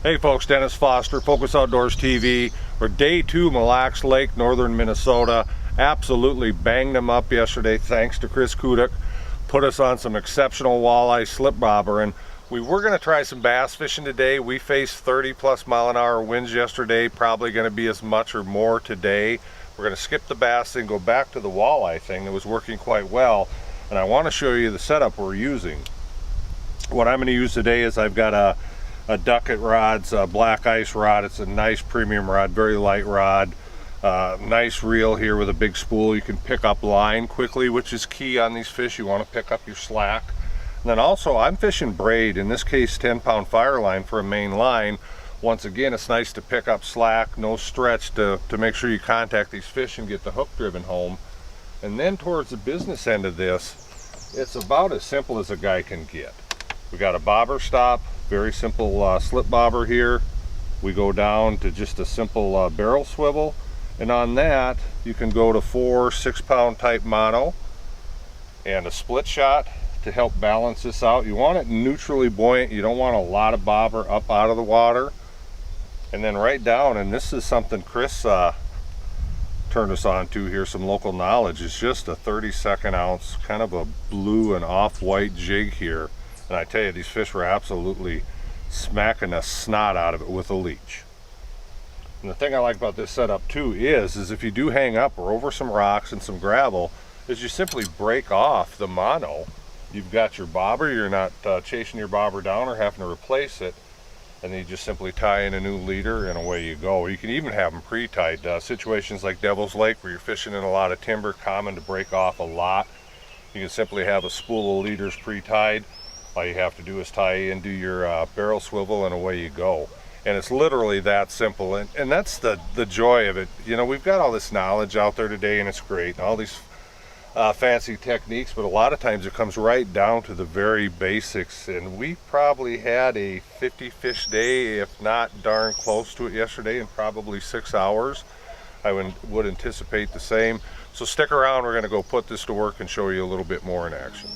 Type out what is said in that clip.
Hey folks, Dennis Foster, Focus Outdoors TV. We're day 2, Mille Lacs Lake, northern Minnesota. Absolutely banged them up yesterday thanks to Chris Kudik. Put us on some exceptional walleye slip bobber, and we were going to try some bass fishing today. We faced 30+ mile-an-hour winds yesterday, probably going to be as much or more today. We're going to skip the bass and go back to the walleye thing that was working quite well, and I want to show you the setup we're using. What I'm going to use today is I've got a Duckett rod's black ice rod. It's a nice premium rod, very light rod. Nice reel here with a big spool. You can pick up line quickly, which is key on these fish. You want to pick up your slack. And then also I'm fishing braid, in this case 10-pound fire line for a main line. Once again, it's nice to pick up slack, no stretch to make sure you contact these fish and get the hook driven home. And then towards the business end of this, it's about as simple as a guy can get. We got a bobber stop, very simple slip bobber here. We go down to just a simple barrel swivel, and on that you can go to 4 6-pound type mono and a split shot to help balance this out. You want it neutrally buoyant. You don't want a lot of bobber up out of the water. And then right down, and this is something Chris turned us on to here, some local knowledge, is just a 32nd ounce, kind of a blue and off-white jig here. And I tell you, these fish were absolutely smacking the snot out of it with a leech. And the thing I like about this setup too is if you do hang up or over some rocks and some gravel, is you simply break off the mono. You've got your bobber, you're not chasing your bobber down or having to replace it, and then you just simply tie in a new leader and away you go. You can even have them pre-tied. Situations like Devil's Lake where you're fishing in a lot of timber, common to break off a lot. You can simply have a spool of leaders pre-tied. All you have to do is tie into your barrel swivel and away you go. And it's literally that simple, and that's the joy of it. You know, we've got all this knowledge out there today, and it's great, and all these fancy techniques, but a lot of times it comes right down to the very basics. And we probably had a 50 fish day, if not darn close to it yesterday, in probably 6 hours. I would anticipate the same. So stick around, we're going to go put this to work and show you a little bit more in action.